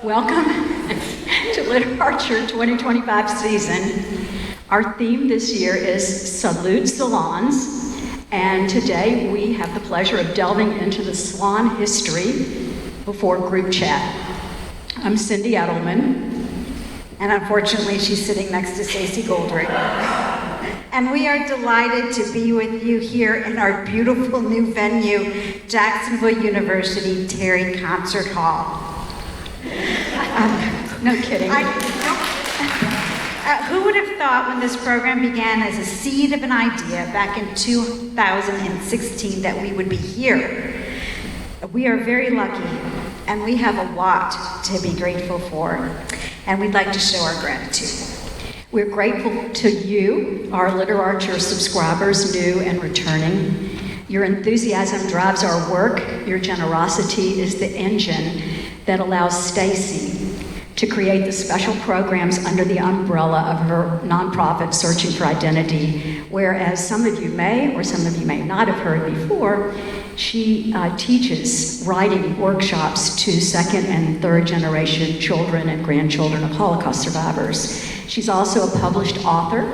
Welcome to LiterARTure 2025 season. Our theme this year is Salute Salons, and today we have the pleasure of delving into the salon history before group chat. I'm Cindy Edelman, and unfortunately she's sitting next to Stacey Goldring. And we are delighted to be with you here in our beautiful new venue, Jacksonville University Terry Concert Hall. No kidding. Who would have thought when this program began as a seed of an idea back in 2016 that we would be here? We are very lucky, and we have a lot to be grateful for, and we'd like to show our gratitude. We're grateful to you, our LiterARTure subscribers, new and returning. Your enthusiasm drives our work. Your generosity is the engine that allows Stacey to create the special programs under the umbrella of her nonprofit, Searching for Identity, where, as some of you may or some of you may not have heard before, she teaches writing workshops to second and third generation children and grandchildren of Holocaust survivors. She's also a published author,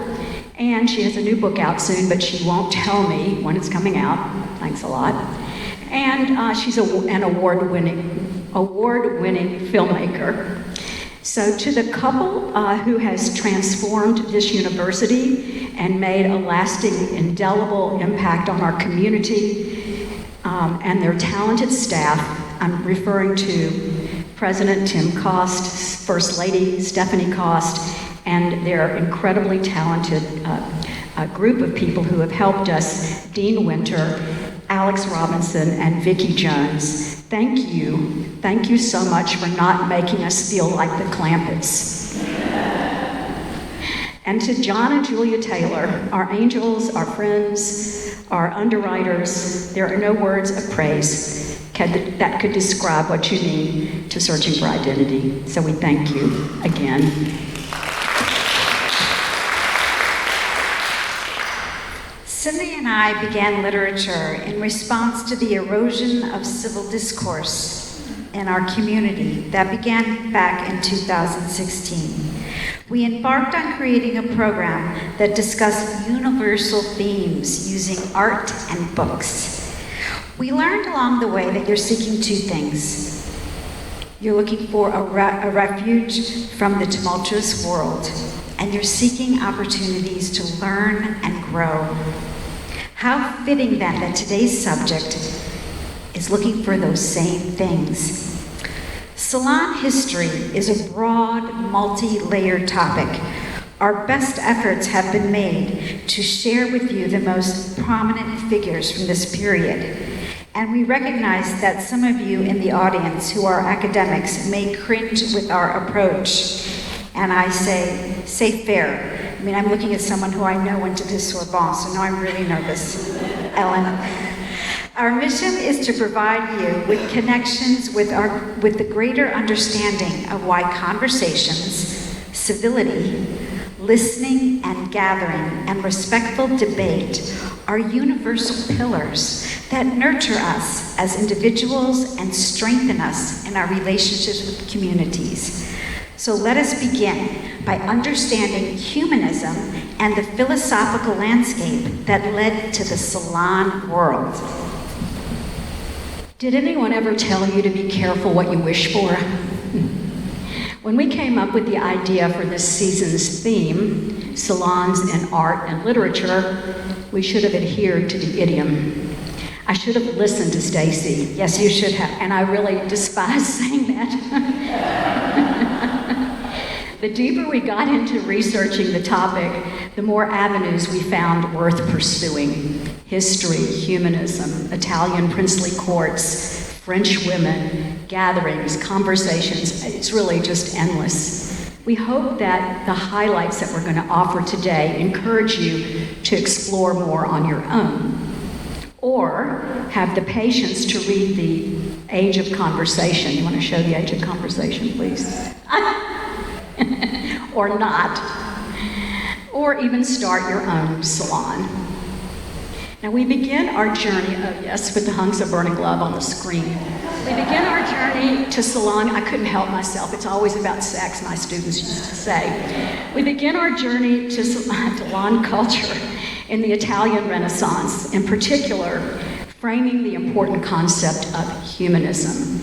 and she has a new book out soon, but she won't tell me when it's coming out. Thanks a lot. And she's an award-winning filmmaker. So to the couple who has transformed this university and made a lasting, indelible impact on our community and their talented staff, I'm referring to President Tim Cost, First Lady Stephanie Cost, and their incredibly talented group of people who have helped us, Dean Winter, Alex Robinson, and Vicki Jones. Thank you. Thank you so much for not making us feel like the Clampetts. And to John and Julia Taylor, our angels, our friends, our underwriters, there are no words of praise that could describe what you mean to Searching for Identity. So we thank you again. Cindy and I began LiterARTure in response to the erosion of civil discourse in our community that began back in 2016. We embarked on creating a program that discussed universal themes using art and books. We learned along the way that you're seeking two things. You're looking for a refuge from the tumultuous world, and you're seeking opportunities to learn and grow. How fitting then that today's subject is looking for those same things. Salon history is a broad, multi-layered topic. Our best efforts have been made to share with you the most prominent figures from this period. And we recognize that some of you in the audience who are academics may cringe with our approach. And I say fair. I mean, I'm looking at someone who I know went to the Sorbonne, so now I'm really nervous. Ellen. Our mission is to provide you with connections with the greater understanding of why conversations, civility, listening and gathering, and respectful debate are universal pillars that nurture us as individuals and strengthen us in our relationships with communities. So let us begin by understanding humanism and the philosophical landscape that led to the salon world. Did anyone ever tell you to be careful what you wish for? When we came up with the idea for this season's theme, salons in art and literature, we should have adhered to the idiom. I should have listened to Stacey. Yes, you should have. And I really despise saying that. The deeper we got into researching the topic, the more avenues we found worth pursuing. History, humanism, Italian princely courts, French women, gatherings, conversations. It's really just endless. We hope that the highlights that we're going to offer today encourage you to explore more on your own, or have the patience to read The Age of Conversation. You want to show The Age of Conversation, please? Or not. Or even start your own salon. Now we begin our journey, oh yes, with the hunks of burning love on the screen. We begin our journey to salon, I couldn't help myself, it's always about sex, my students used to say. We begin our journey to salon culture in the Italian Renaissance, in particular, framing the important concept of humanism.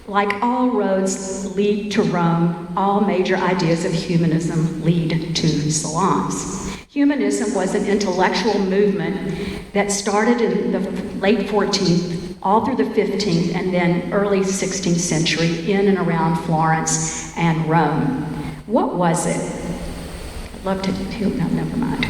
Like all roads lead to Rome, all major ideas of humanism lead to salons. Humanism was an intellectual movement that started in the late 14th, all through the 15th, and then early 16th century in and around Florence and Rome. What was it? I'd love to, no, never mind.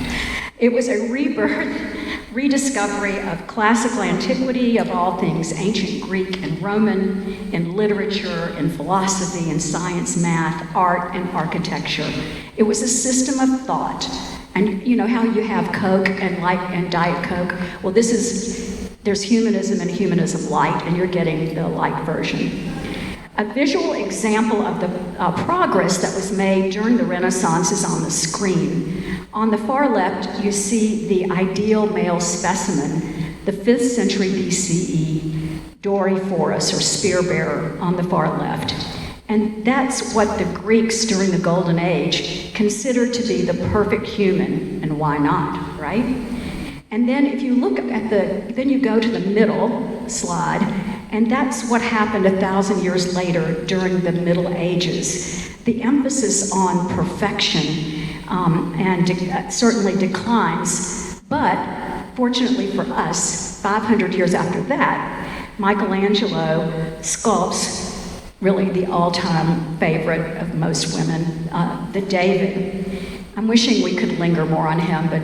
It was a rebirth, rediscovery of classical antiquity, of all things ancient Greek and Roman, in literature, in philosophy, in science, math, art, and architecture. It was a system of thought. And you know how you have Coke and Diet Coke? Well, there's humanism and humanism light, and you're getting the light version. A visual example of the progress that was made during the Renaissance is on the screen. On the far left, you see the ideal male specimen, the 5th century BCE, Doryphorus, or spear bearer, on the far left. And that's what the Greeks during the Golden Age considered to be the perfect human, and why not, right? And then if you look at then you go to the middle slide, and that's what happened 1,000 years later during the Middle Ages. The emphasis on perfection certainly declines, but fortunately for us, 500 years after that, Michelangelo sculpts really the all-time favorite of most women, the David. I'm wishing we could linger more on him, but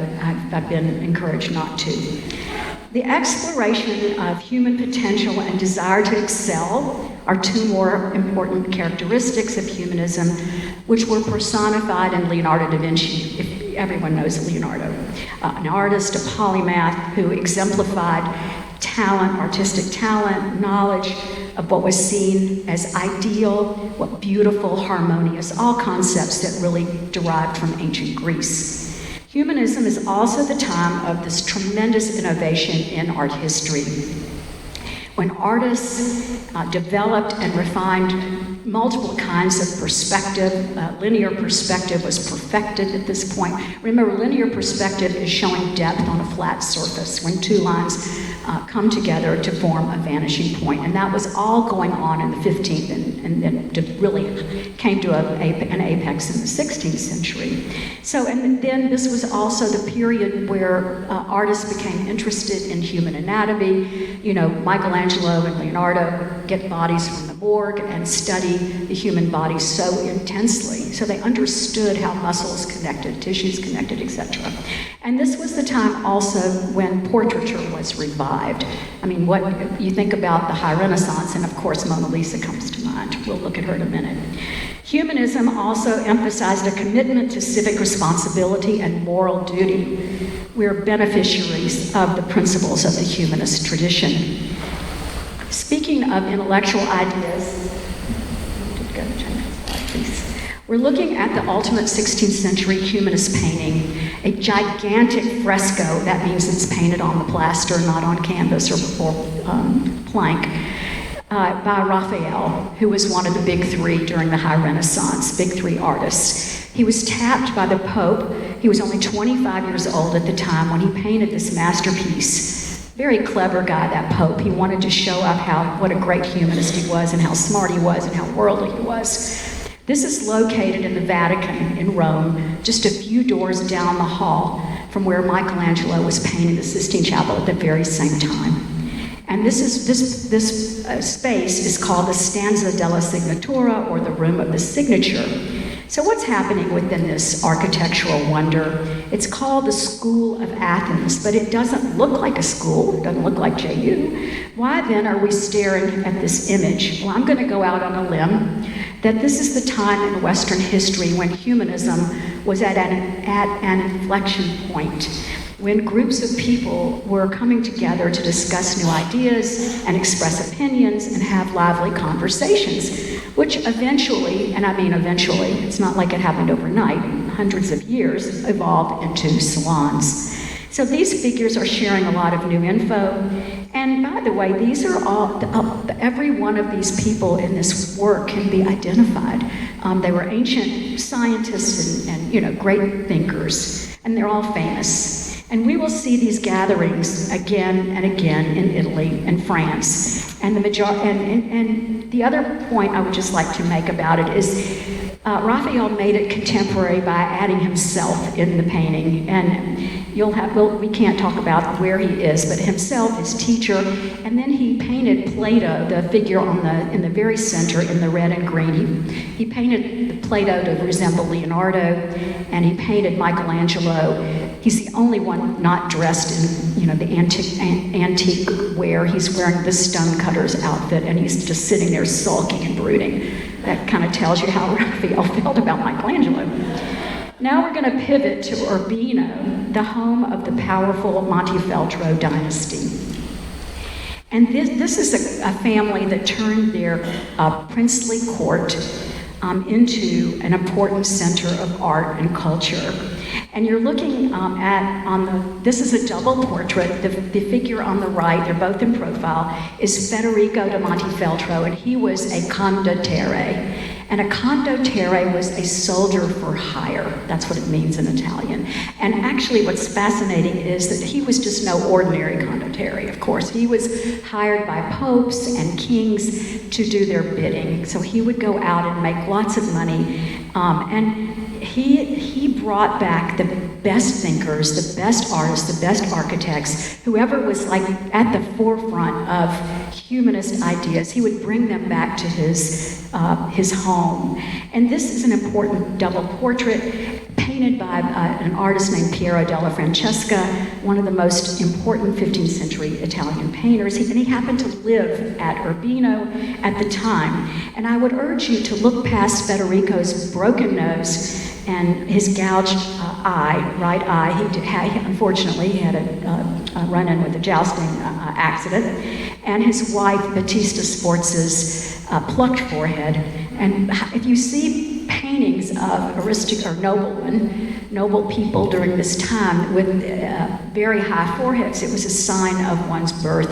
I've been encouraged not to. The exploration of human potential and desire to excel are two more important characteristics of humanism, which were personified in Leonardo da Vinci. If everyone knows Leonardo, an artist, a polymath who exemplified talent, artistic talent, knowledge of what was seen as ideal, what beautiful, harmonious, all concepts that really derived from ancient Greece. Humanism is also the time of this tremendous innovation in art history, when artists developed and refined multiple kinds of perspective. Linear perspective was perfected at this point. Remember, linear perspective is showing depth on a flat surface when two lines come together to form a vanishing point. And that was all going on in the 15th and then really came to an apex in the 16th century. So, and then this was also the period where artists became interested in human anatomy. You know, Michelangelo and Leonardo would get bodies from the morgue and study the human body so intensely. So they understood how muscles connected, tissues connected, etc. And this was the time also when portraiture was revived. I mean, what you think about the High Renaissance, and of course Mona Lisa comes to mind. We'll look at her in a minute. Humanism also emphasized a commitment to civic responsibility and moral duty. We're beneficiaries of the principles of the humanist tradition. Speaking of intellectual ideas, we're looking at the ultimate 16th century humanist painting, a gigantic fresco. That means it's painted on the plaster, not on canvas or plank, by Raphael, who was one of the big three during the High Renaissance, big three artists. He was tapped by the Pope. He was only 25 years old at the time when he painted this masterpiece. Very clever guy, that Pope. He wanted to show up what a great humanist he was and how smart he was and how worldly he was. This is located in the Vatican in Rome, just a few doors down the hall from where Michelangelo was painting the Sistine Chapel at the very same time. And this space is called the Stanza della Signatura, or the Room of the Signature. So what's happening within this architectural wonder? It's called the School of Athens, but it doesn't look like a school. It doesn't look like JU. Why then are we staring at this image? Well, I'm going to go out on a limb that this is the time in Western history when humanism was at an inflection point, when groups of people were coming together to discuss new ideas and express opinions and have lively conversations, which eventually, and I mean eventually, it's not like it happened overnight, hundreds of years, evolved into salons. So these figures are sharing a lot of new info. And by the way, these are all, every one of these people in this work can be identified. They were ancient scientists and great thinkers, and they're all famous. And we will see these gatherings again and again in Italy and France. And the other point I would just like to make about it is Raphael made it contemporary by adding himself in the painting. And we can't talk about where he is, but himself, his teacher, and then he painted Plato, the figure in the very center in the red and green. He painted Plato to resemble Leonardo, and he painted Michelangelo. He's the only one not dressed in the antique wear. He's wearing the stonecutter's outfit, and he's just sitting there sulking and brooding. That kind of tells you how Raphael felt about Michelangelo. Now we're going to pivot to Urbino, the home of the powerful Montefeltro dynasty. And this is a family that turned their princely court into an important center of art and culture. And you're looking this is a double portrait. The figure on the right, they're both in profile, is Federico da Montefeltro, and he was a condottiere. And a condottiere was a soldier for hire. That's what it means in Italian. And actually what's fascinating is that he was just no ordinary condottiere, of course. He was hired by popes and kings to do their bidding. So he would go out and make lots of money. And he brought back the best thinkers, the best artists, the best architects, whoever was like at the forefront of humanist ideas. He would bring them back to his home. And this is an important double portrait painted by an artist named Piero della Francesca, one of the most important 15th century Italian painters. And he happened to live at Urbino at the time. And I would urge you to look past Federico's broken nose and his gouged right eye. Unfortunately, he had a run-in with a jousting accident. And his wife, Battista Sforza's plucked forehead. And if you see paintings of noble people during this time with very high foreheads, it was a sign of one's birth.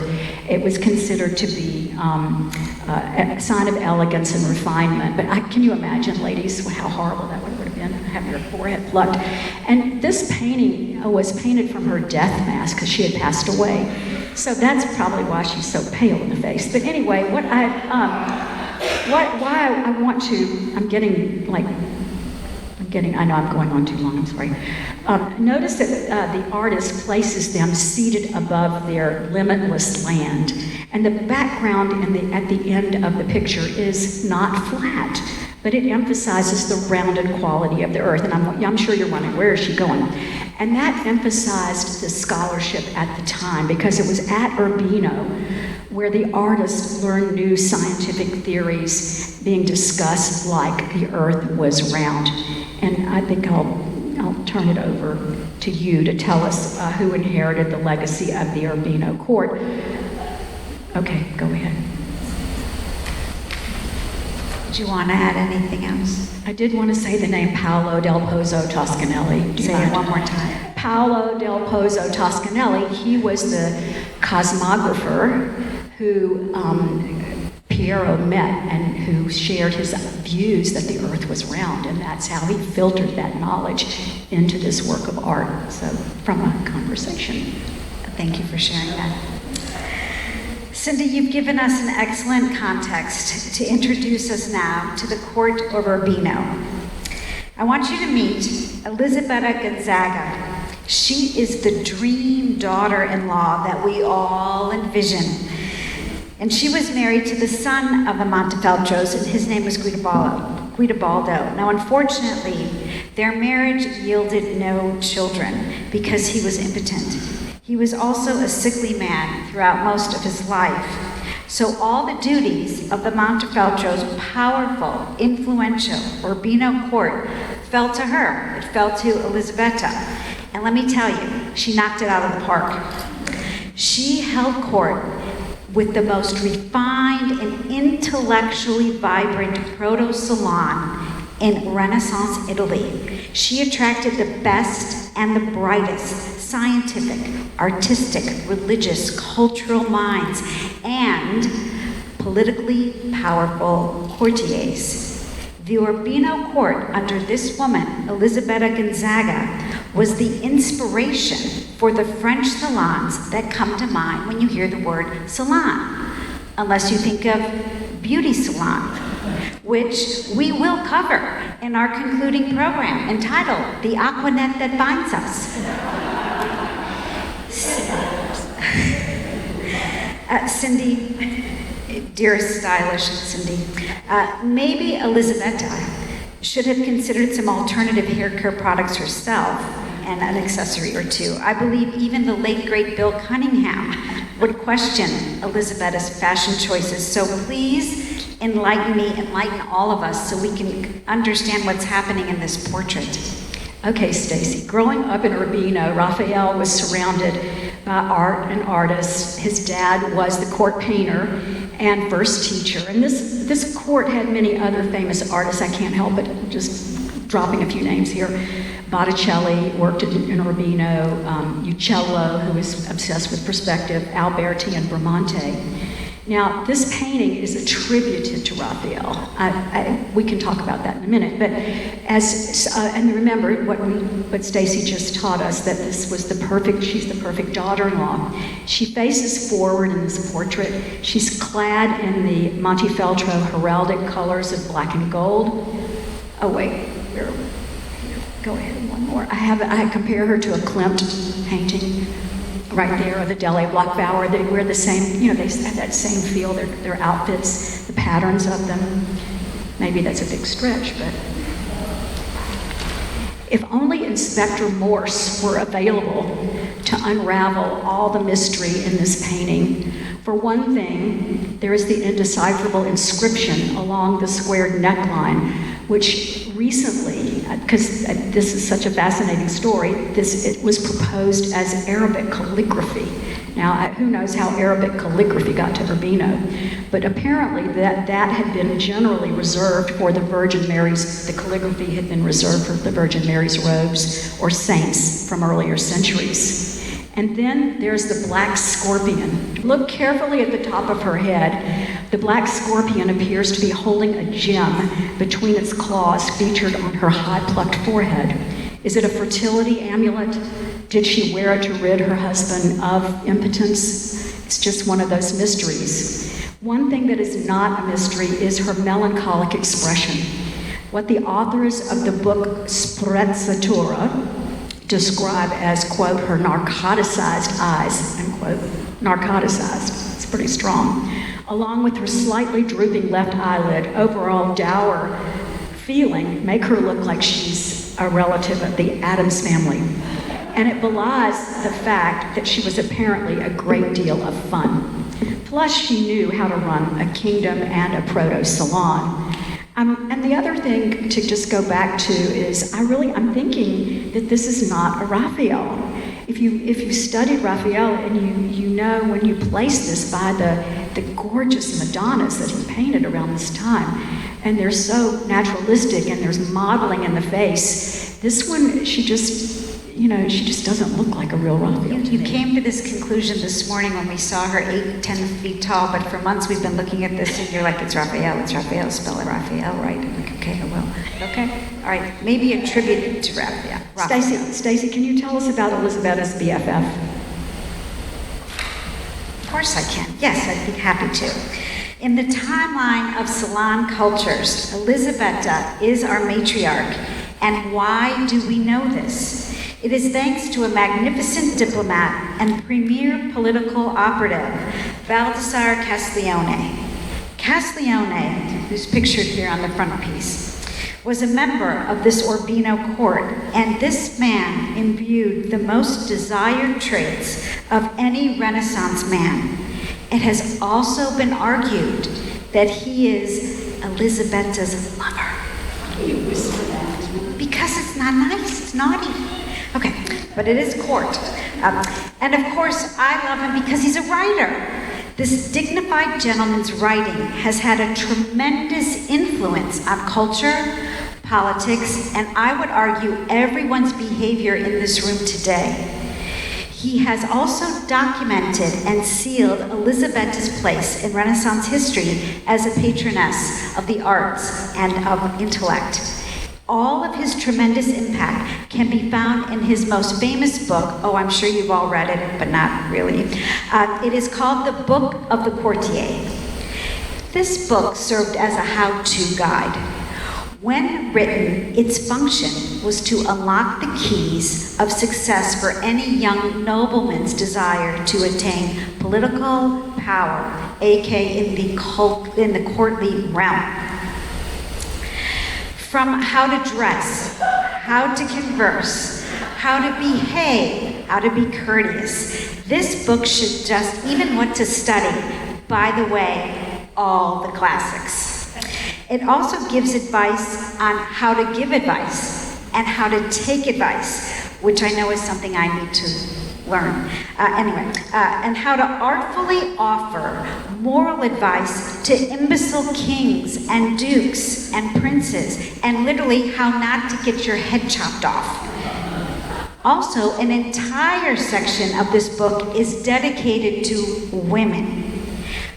It was considered to be a sign of elegance and refinement. But can you imagine, ladies, how horrible that would have been, having your forehead plucked? And this painting was painted from her death mask because she had passed away. So that's probably why she's so pale in the face. But anyway, I know I'm going on too long, I'm sorry. Notice that the artist places them seated above their limitless land. And the background at the end of the picture is not flat, but it emphasizes the rounded quality of the earth. And I'm sure you're wondering, where is she going? And that emphasized the scholarship at the time, because it was at Urbino where the artists learned new scientific theories being discussed, like the earth was round. And I think I'll turn it over to you to tell us who inherited the legacy of the Urbino court. Okay, go ahead. Do you want to add anything else? I did want to say the name Paolo del Pozzo Toscanelli. Say it one more time. Paolo del Pozzo Toscanelli. He was the cosmographer who Piero met and who shared his views that the earth was round, and that's how he filtered that knowledge into this work of art, so from a conversation. Thank you for sharing that. Cindy, you've given us an excellent context to introduce us now to the court of Urbino. I want you to meet Elisabetta Gonzaga. She is the dream daughter-in-law that we all envision. And she was married to the son of the Montefeltros, and his name was Guidobaldo. Now, unfortunately, their marriage yielded no children because he was impotent. He was also a sickly man throughout most of his life. So all the duties of the Montefeltros' powerful, influential Urbino court fell to her. It fell to Elisabetta. And let me tell you, she knocked it out of the park. She held court with the most refined and intellectually vibrant proto-salon in Renaissance Italy. She attracted the best and the brightest scientific, artistic, religious, cultural minds, and politically powerful courtiers. The Urbino court under this woman, Elisabetta Gonzaga, was the inspiration for the French salons that come to mind when you hear the word salon, unless you think of beauty salon, which we will cover in our concluding program entitled The Aquanet That Binds Us. Cindy, dearest stylish Cindy, maybe Elisabetta should have considered some alternative hair care products herself and an accessory or two. I believe even the late great Bill Cunningham would question Elisabetta's fashion choices. So please enlighten me, enlighten all of us so we can understand what's happening in this portrait. Okay, Stacey. Growing up in Urbino, Raphael was surrounded by art and artists. His dad was the court painter and first teacher. And this court had many other famous artists. I can't help but just dropping a few names here. Botticelli worked in Urbino, Uccello, who was obsessed with perspective, Alberti and Bramante. Now, this painting is attributed to Raphael. We can talk about that in a minute, but and remember what Stacey just taught us, that this was she's the perfect daughter-in-law. She faces forward in this portrait. She's clad in the Montefeltro heraldic colors of black and gold. Oh wait, go ahead, one more. I compare her to a Klimt painting. Right there, or the Dele Bloch-Bauer, they wear the same, they have that same feel, their outfits, the patterns of them. Maybe that's a big stretch, but if only Inspector Morse were available to unravel all the mystery in this painting. For one thing, there is the indecipherable inscription along the squared neckline, which recently, because this is such a fascinating story, it was proposed as Arabic calligraphy. Now, who knows how Arabic calligraphy got to Urbino, but apparently that had been generally reserved for the Virgin Mary's, the calligraphy had been reserved for the Virgin Mary's robes or saints from earlier centuries. And then there's the black scorpion. Look carefully at the top of her head. The black scorpion appears to be holding a gem between its claws featured on her high-plucked forehead. Is it a fertility amulet? Did she wear it to rid her husband of impotence? It's just one of those mysteries. One thing that is not a mystery is her melancholic expression. What the authors of the book Sprezzatura describe as, quote, her narcoticized eyes, unquote. Narcoticized, it's pretty strong. Along with her slightly drooping left eyelid, overall dour feeling make her look like she's a relative of the Addams family. And it belies the fact that she was apparently a great deal of fun. Plus, she knew how to run a kingdom and a proto-salon. And the other thing to just go back to is I'm thinking that this is not a Raphael. If you studied Raphael and you know when you place this by the gorgeous Madonnas that he painted around this time, and they're so naturalistic and there's modeling in the face, this one, she just doesn't look like a real Raphael. You came to this conclusion this morning when we saw her 8-10 feet tall, but for months we've been looking at this and you're like, it's Raphael, spell it Raphael, right? I'm like, okay, I will. Okay, all right, maybe attributed to Raphael. Stacey, can you tell us about Elisabetta's BFF? Of course I can. Yes, I'd be happy to. In the timeline of salon cultures, Elisabetta is our matriarch. And why do we know this? It is thanks to a magnificent diplomat and premier political operative, Baldassare Castiglione. Castiglione, who's pictured here on the front piece, was a member of this Urbino court, and this man imbued the most desired traits of any Renaissance man. It has also been argued that he is Elisabetta's lover. You whisper that. Because it's not nice, it's naughty. Okay, but it is court. And of course, I love him because he's a writer. This dignified gentleman's writing has had a tremendous influence on culture, politics, and I would argue everyone's behavior in this room today. He has also documented and sealed Elizabeth's place in Renaissance history as a patroness of the arts and of intellect. All of his tremendous impact can be found in his most famous book. Oh, I'm sure you've all read it, but not really. It is called The Book of the Courtier. This book served as a how-to guide. When written, its function was to unlock the keys of success for any young nobleman's desire to attain political power, aka in the courtly realm. From how to dress, how to converse, how to behave, how to be courteous. This book should just even what to study. By the way, all the classics. It also gives advice on how to give advice and how to take advice, which I know is something I need to learn. And how to artfully offer moral advice to imbecile kings and dukes and princes, and literally how not to get your head chopped off. Also, an entire section of this book is dedicated to women.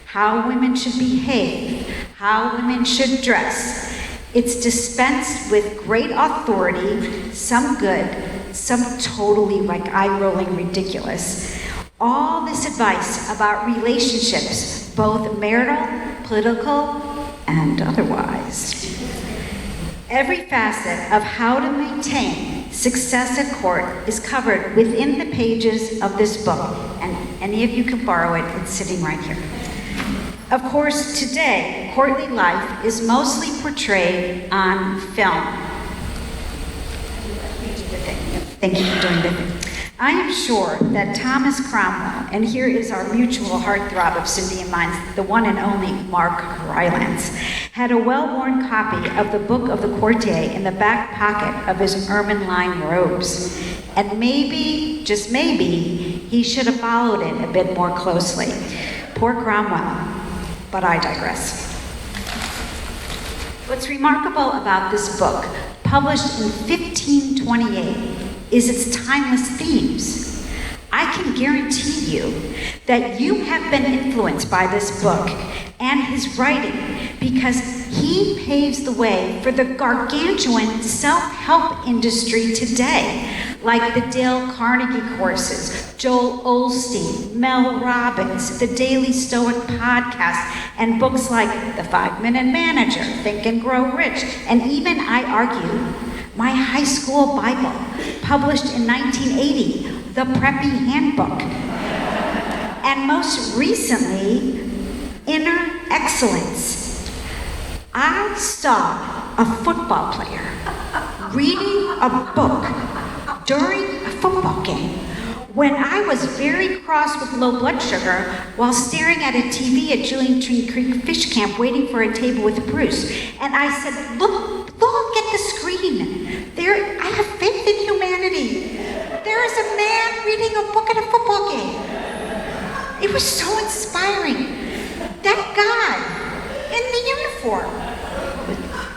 How women should behave, how women should dress. It's dispensed with great authority, some good, some totally like eye-rolling ridiculous. All this advice about relationships, both marital, political, and otherwise. Every facet of how to maintain success at court is covered within the pages of this book, and any of you can borrow it, it's sitting right here. Of course, today, courtly life is mostly portrayed on film. Thank you for doing that. I am sure that Thomas Cromwell, and here is our mutual heartthrob of Cindy and mine, the one and only Mark Rylance, had a well-worn copy of the Book of the Courtier in the back pocket of his ermine-lined robes. And maybe, just maybe, he should have followed it a bit more closely. Poor Cromwell. But I digress. What's remarkable about this book, published in 1528, is its timeless themes. I can guarantee you that you have been influenced by this book and his writing because he paves the way for the gargantuan self-help industry today, like the Dale Carnegie courses, Joel Osteen, Mel Robbins, the Daily Stoic podcast, and books like The 5-Minute Manager, Think and Grow Rich, and even, I argue, my high school Bible, published in 1980, The Preppy Handbook, and most recently, Inner Excellence. I saw a football player reading a book during a football game when I was very cross with low blood sugar while staring at a TV at Julian Tree Creek Fish Camp waiting for a table with Bruce. And I said, look at the screen. I have faith in humanity. There is a man reading a book at a football game. It was so inspiring. That guy in the uniform.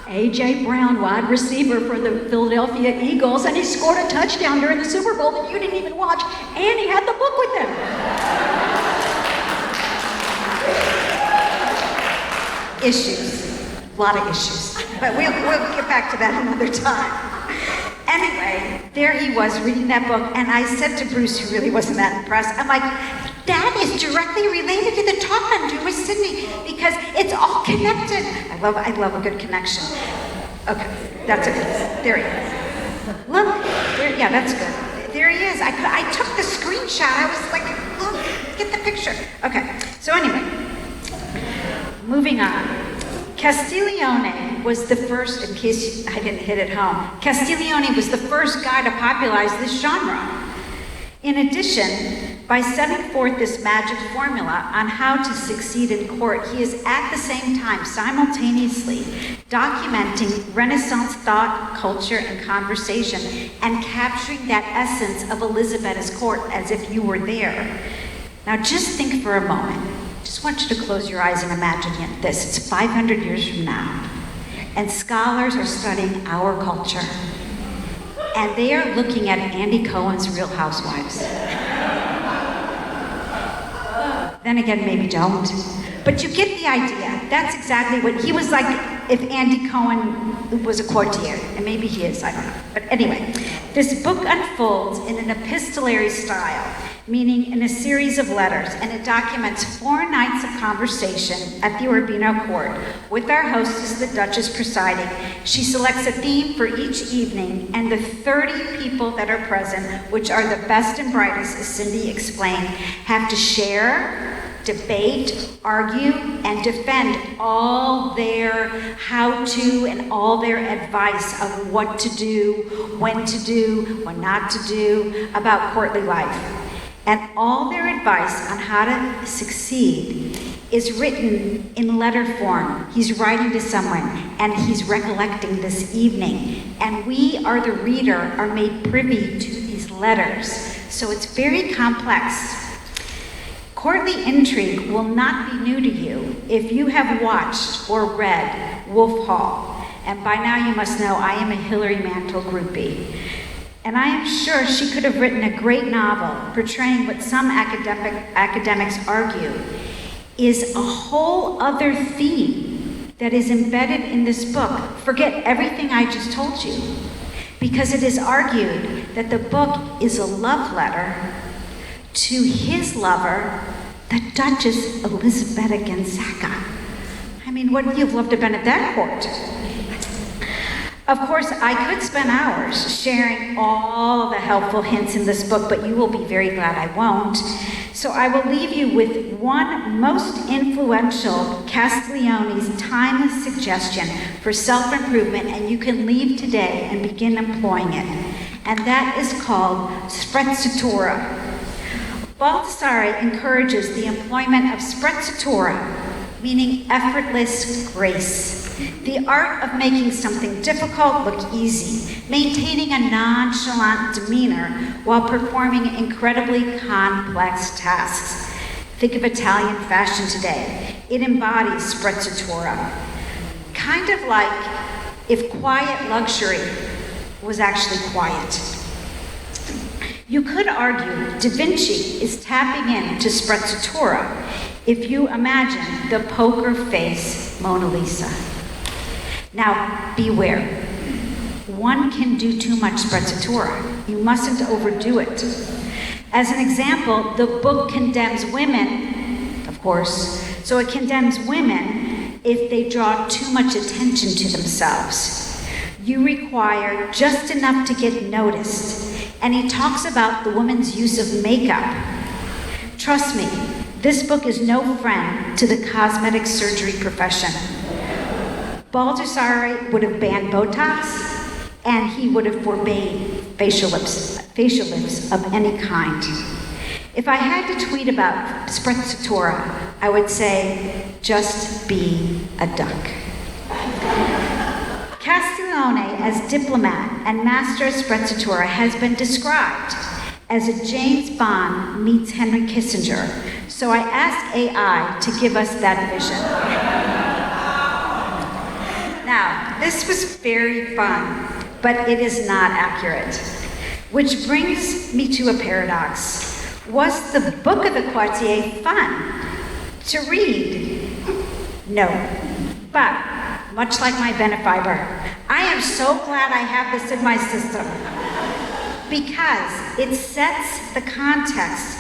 A.J. Brown, wide receiver for the Philadelphia Eagles, and he scored a touchdown during the Super Bowl that you didn't even watch, and he had the book with him. Issues. A lot of issues. But we'll get back to that another time. Anyway, there he was reading that book, and I said to Bruce, who really wasn't that impressed, I'm like, that is directly related to the talk I'm doing with Sydney because it's all connected. I love a good connection. Okay, that's it. There he is. Look, there, yeah, that's good. There he is. I took the screenshot. I was like, look, get the picture. Okay, so anyway, moving on. Castiglione was the first, in case I didn't hit it home, Castiglione was the first guy to popularize this genre. In addition, by setting forth this magic formula on how to succeed in court, he is at the same time simultaneously documenting Renaissance thought, culture, and conversation, and capturing that essence of Elizabeth's court as if you were there. Now just think for a moment. Just want you to close your eyes and imagine this. It's 500 years from now. and scholars are studying our culture. And they are looking at Andy Cohen's Real Housewives. Then again, maybe don't. But you get the idea. That's exactly what he was like if Andy Cohen was a courtier. And maybe he is, I don't know. But anyway, this book unfolds in an epistolary style, meaning in a series of letters, and it documents 4 nights of conversation at the Urbino court with our hostess, the Duchess, presiding. She selects a theme for each evening, and the 30 people that are present, which are the best and brightest, as Cindy explained, have to share, debate, argue, and defend all their how-to and all their advice of what to do, when not to do about courtly life. And all their advice on how to succeed is written in letter form. He's writing to someone, and he's recollecting this evening. And we, the reader, are made privy to these letters. So it's very complex. Courtly intrigue will not be new to you if you have watched or read Wolf Hall. And by now you must know I am a Hilary Mantel groupie. And I am sure she could have written a great novel portraying what some academics argue is a whole other theme that is embedded in this book. Forget everything I just told you, because it is argued that the book is a love letter to his lover, the Duchess Elisabetta Gonzaga. I mean, wouldn't you have loved to have been at that court? Of course, I could spend hours sharing all the helpful hints in this book, but you will be very glad I won't. So I will leave you with one most influential Castiglione's timeless suggestion for self-improvement, and you can leave today and begin employing it. And that is called sprezzatura. Baldassare encourages the employment of sprezzatura, meaning effortless grace. The art of making something difficult look easy, maintaining a nonchalant demeanor while performing incredibly complex tasks. Think of Italian fashion today. It embodies sprezzatura. Kind of like if quiet luxury was actually quiet. You could argue Da Vinci is tapping into sprezzatura if you imagine the poker face Mona Lisa. Now, beware. One can do too much sprezzatura. You mustn't overdo it. As an example, the book condemns women, of course, so it condemns women if they draw too much attention to themselves. You require just enough to get noticed. And he talks about the woman's use of makeup. Trust me, this book is no friend to the cosmetic surgery profession. Baldassare would have banned Botox, and he would have forbade facial lifts of any kind. If I had to tweet about sprezzatura, I would say, just be a duck. Castiglione, as diplomat and master of sprezzatura, has been described as a James Bond meets Henry Kissinger. So I asked AI to give us that vision. Now, this was very fun, but it is not accurate. Which brings me to a paradox. Was the book of the Quartier fun to read? No. But much like my Benefiber, I am so glad I have this in my system because it sets the context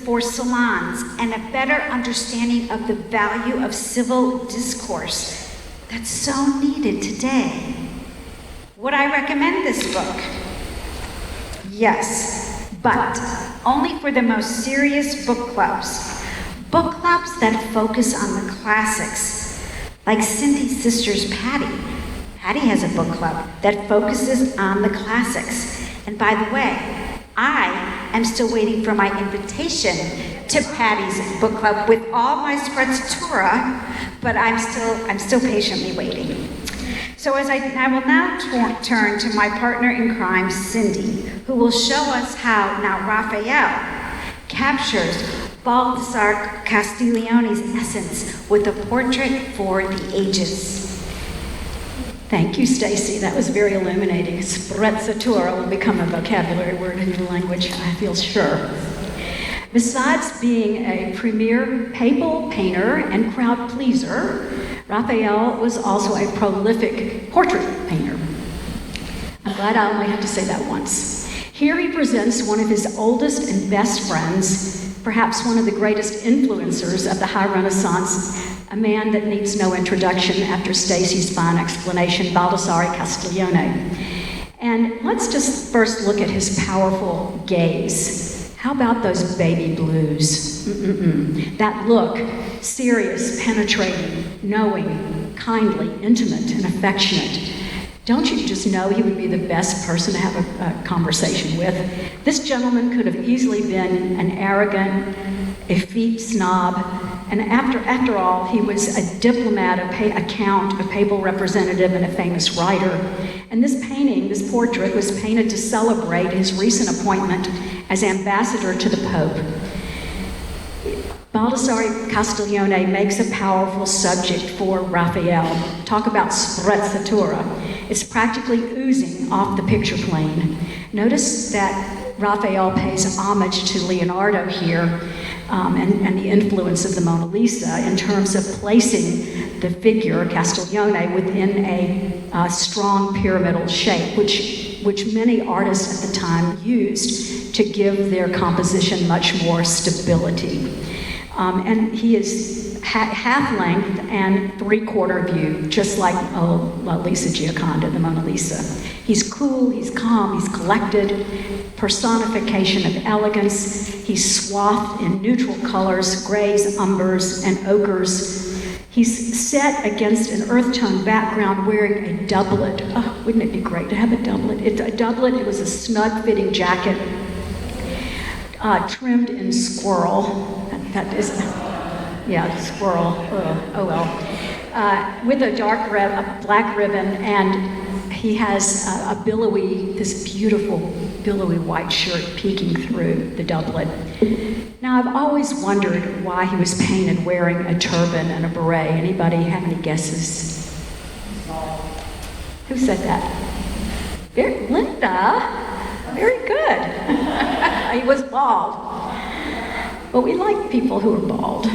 for salons and a better understanding of the value of civil discourse that's so needed today. Would I recommend this book? Yes, but only for the most serious book clubs. Book clubs that focus on the classics. Like Cindy's sister's Patty. Patty has a book club that focuses on the classics. And by the way, I am still waiting for my invitation to Patty's book club with all my sprezzatura, but I'm still patiently waiting. So I will now turn to my partner in crime, Cindy, who will show us how now Raphael captures Baldassare Castiglione's essence with a portrait for the ages. Thank you, Stacey. That was very illuminating. Sprezzatura will become a vocabulary word in your language, I feel sure. Besides being a premier papal painter and crowd pleaser, Raphael was also a prolific portrait painter. I'm glad I only had to say that once. Here he presents one of his oldest and best friends, perhaps one of the greatest influencers of the High Renaissance, a man that needs no introduction after Stacey's fine explanation, Baldassare Castiglione. And let's just first look at his powerful gaze. How about those baby blues? That look, serious, penetrating, knowing, kindly, intimate, and affectionate. Don't you just know he would be the best person to have a conversation with? This gentleman could have easily been an arrogant, effete snob, and after all, he was a diplomat, a count, a papal representative, and a famous writer. And this painting, this portrait, was painted to celebrate his recent appointment as ambassador to the Pope. Baldassare Castiglione makes a powerful subject for Raphael. Talk about sprezzatura. It's practically oozing off the picture plane. Notice that Raphael pays homage to Leonardo here and the influence of the Mona Lisa in terms of placing the figure, Castiglione, within a strong pyramidal shape, which many artists at the time used to give their composition much more stability. And he is half length and 3/4 view, just like Lisa Gioconda, the Mona Lisa. He's cool, he's calm, he's collected, personification of elegance. He's swathed in neutral colors, grays, umbers, and ochres. He's set against an earth tone background wearing a doublet. Oh, wouldn't it be great to have a doublet? It was a snug-fitting jacket, trimmed in squirrel. That is, yeah, squirrel. Oh well. With a black ribbon, and he has this beautiful billowy white shirt peeking through the doublet. Now, I've always wondered why he was painted wearing a turban and a beret. Anybody have any guesses? Who said that? Linda. Very good. He was bald. But we like people who are bald.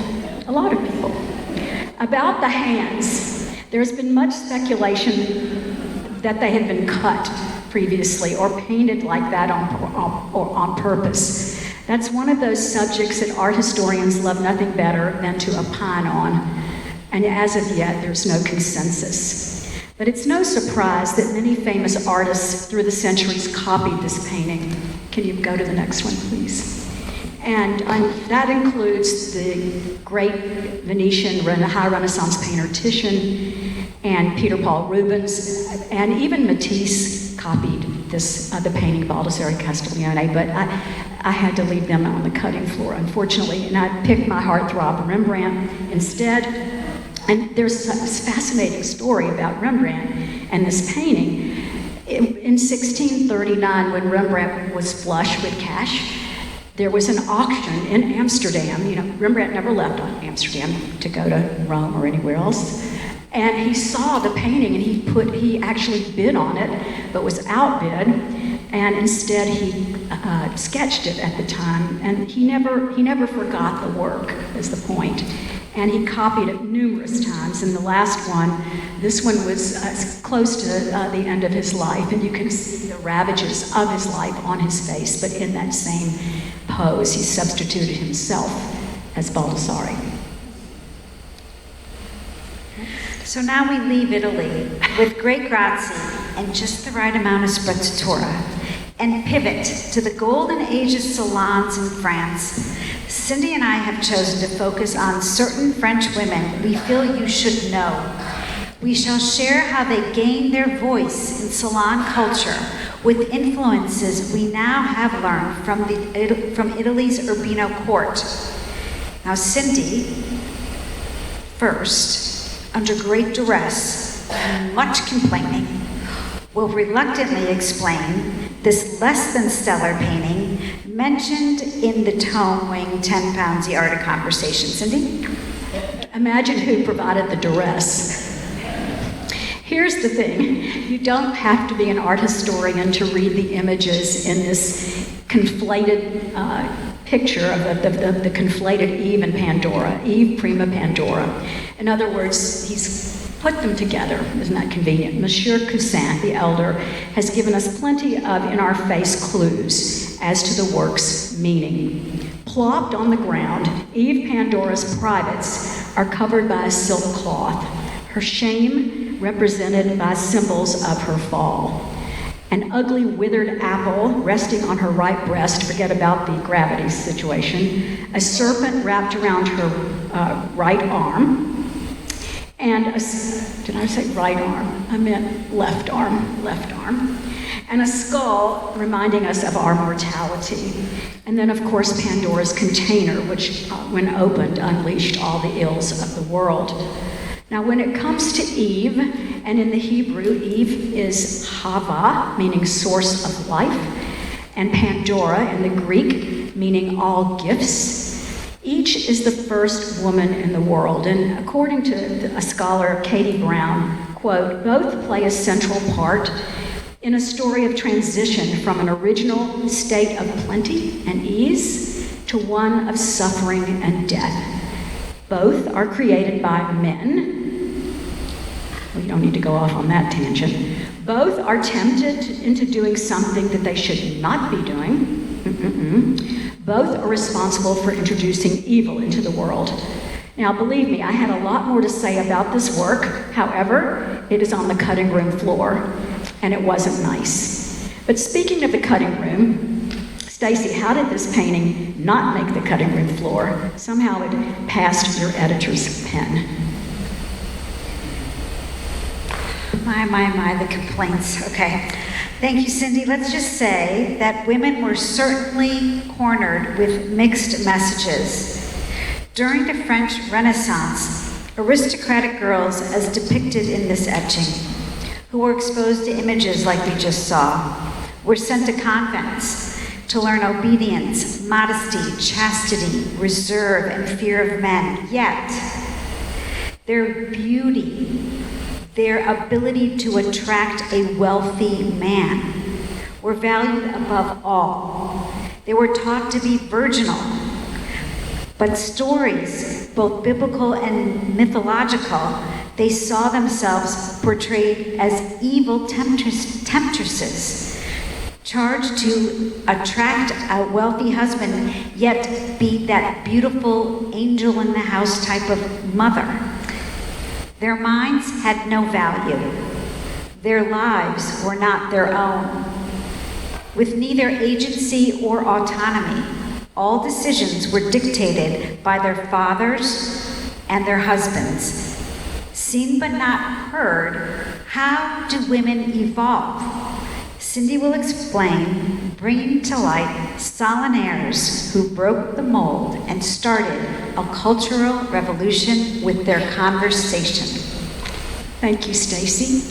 A lot of people. About the hands, there's been much speculation that they had been cut previously or painted like that on purpose. That's one of those subjects that art historians love nothing better than to opine on. And as of yet, there's no consensus. But it's no surprise that many famous artists through the centuries copied this painting. Can you go to the next one, please? And that includes the great Venetian High Renaissance painter Titian and Peter Paul Rubens, and even Matisse copied the painting Baldassare Castiglione, but I had to leave them on the cutting floor, unfortunately, and I picked my heartthrob Rembrandt instead. And there's this fascinating story about Rembrandt and this painting. In 1639, when Rembrandt was flush with cash, there was an auction in Amsterdam. You know, Rembrandt never left Amsterdam to go to Rome or anywhere else. And he saw the painting and he actually bid on it, but was outbid. And instead he sketched it at the time. And he never forgot the work, is the point. And he copied it numerous times. And the last one, this one was close to the end of his life. And you can see the ravages of his life on his face, but in that same pose, he substituted himself as Baldassare. So now we leave Italy with great grazie and just the right amount of sprezzatura and pivot to the golden age of salons in France. Cindy and I have chosen to focus on certain French women we feel you should know. We shall share how they gained their voice in salon culture with influences we now have learned from Italy's Urbino court. Now, Cindy, first, under great duress and much complaining, will reluctantly explain this less than stellar painting mentioned in the tome weighing 10 pounds, The Art of Conversation. Cindy? Imagine who provided the duress. Here's the thing. You don't have to be an art historian to read the images in this conflated picture of the conflated Eve and Pandora, Eve prima Pandora. In other words, he's put them together. Isn't that convenient? Monsieur Cousin, the elder, has given us plenty of in-our-face clues as to the work's meaning. Plopped on the ground, Eve Pandora's privates are covered by a silk cloth, her shame represented by symbols of her fall. An ugly withered apple resting on her right breast, forget about the gravity situation, a serpent wrapped around her right arm, and did I say right arm? I meant left arm, and a skull reminding us of our mortality. And then, of course, Pandora's container, which, when opened, unleashed all the ills of the world. Now, when it comes to Eve, and in the Hebrew, Eve is Hava, meaning source of life, and Pandora in the Greek, meaning all gifts. Each is the first woman in the world, and according to a scholar, Katie Brown, quote, both play a central part in a story of transition from an original state of plenty and ease to one of suffering and death. Both are created by men. We don't need to go off on that tangent. Both are tempted into doing something that they should not be doing. Both are responsible for introducing evil into the world. Now, believe me, I had a lot more to say about this work. However, it is on the cutting room floor, and it wasn't nice. But speaking of the cutting room, Stacey, how did this painting not make the cutting room floor? Somehow it passed your editor's pen. My, the complaints. Okay. Thank you, Cindy. Let's just say that women were certainly cornered with mixed messages. During the French Renaissance, aristocratic girls, as depicted in this etching, who were exposed to images like we just saw, were sent to convents to learn obedience, modesty, chastity, reserve, and fear of men. Yet, their beauty, their ability to attract a wealthy man were valued above all. They were taught to be virginal. But stories, both biblical and mythological, they saw themselves portrayed as evil temptresses, charged to attract a wealthy husband, yet be that beautiful angel in the house type of mother. Their minds had no value. Their lives were not their own. With neither agency or autonomy, all decisions were dictated by their fathers and their husbands. Seen but not heard, how do women evolve? Cindy will explain, bringing to light salonnieres who broke the mold and started a cultural revolution with their conversation. Thank you, Stacey.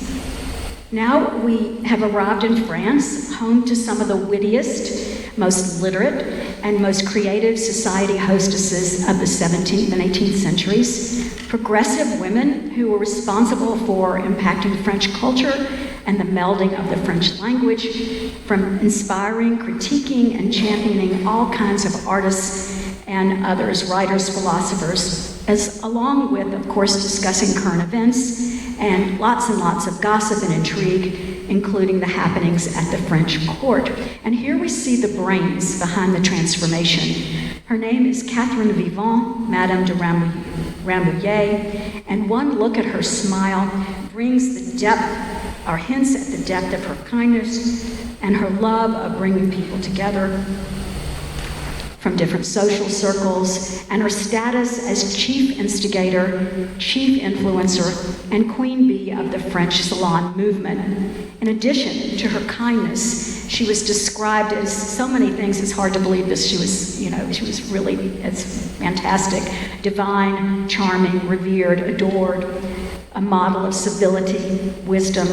Now we have arrived in France, home to some of the wittiest, most literate, and most creative society hostesses of the 17th and 18th centuries, progressive women who were responsible for impacting French culture and the melding of the French language, from inspiring, critiquing, and championing all kinds of artists and others, writers, philosophers, as along with, of course, discussing current events and lots of gossip and intrigue, including the happenings at the French court. And here we see the brains behind the transformation. Her name is Catherine Vivant, Madame de Rambouillet, and one look at her smile brings the depth, or hints at the depth of her kindness and her love of bringing people together from different social circles, and her status as chief instigator, chief influencer, and queen bee of the French salon movement. In addition to her kindness, she was described as so many things, it's hard to believe this. She was really, it's fantastic, divine, charming, revered, adored, a model of civility, wisdom,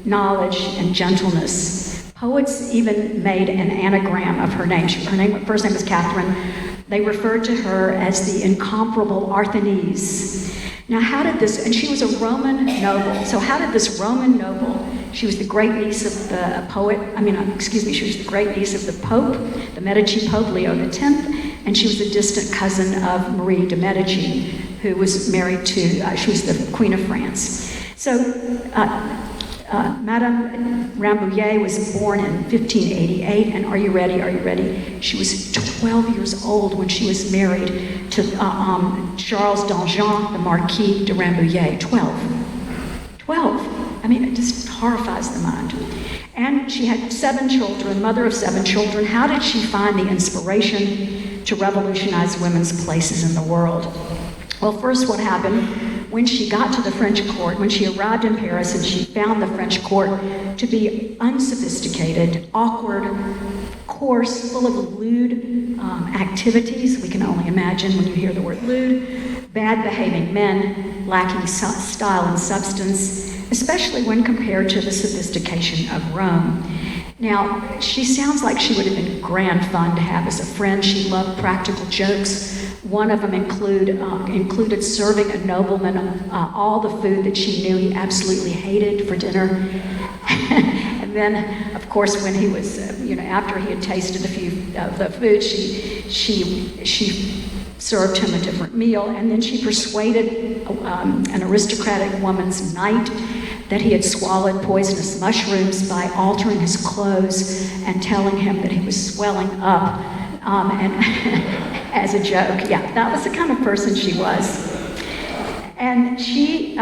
knowledge, and gentleness. Poets even made an anagram of her name. Her first name was Catherine. They referred to her as the incomparable Arthanese. Now, how did this, and she was a Roman noble, so how did this Roman noble, she was the great niece of the she was the great niece of the Pope, the Medici Pope Leo X, and she was a distant cousin of Marie de Medici, who was married to, she was the Queen of France. So, Madame Rambouillet was born in 1588, and are you ready? Are you ready? She was 12 years old when she was married to Charles d'Anjou, the Marquis de Rambouillet. 12. I mean, it just horrifies the mind. And she had 7 children, mother of 7 children. How did she find the inspiration to revolutionize women's places in the world? Well, first, what happened? When she got to the French court, when she arrived in Paris and she found the French court to be unsophisticated, awkward, coarse, full of lewd activities, we can only imagine when you hear the word lewd, bad behaving men, lacking style and substance, especially when compared to the sophistication of Rome. Now, she sounds like she would have been grand fun to have as a friend. She loved practical jokes. One of them included serving a nobleman all the food that she knew he absolutely hated for dinner. And then, of course, when he was, after he had tasted a few of the food, she served him a different meal. And then she persuaded an aristocratic woman's knight that he had swallowed poisonous mushrooms by altering his clothes and telling him that he was swelling up, and as a joke. Yeah, that was the kind of person she was. And she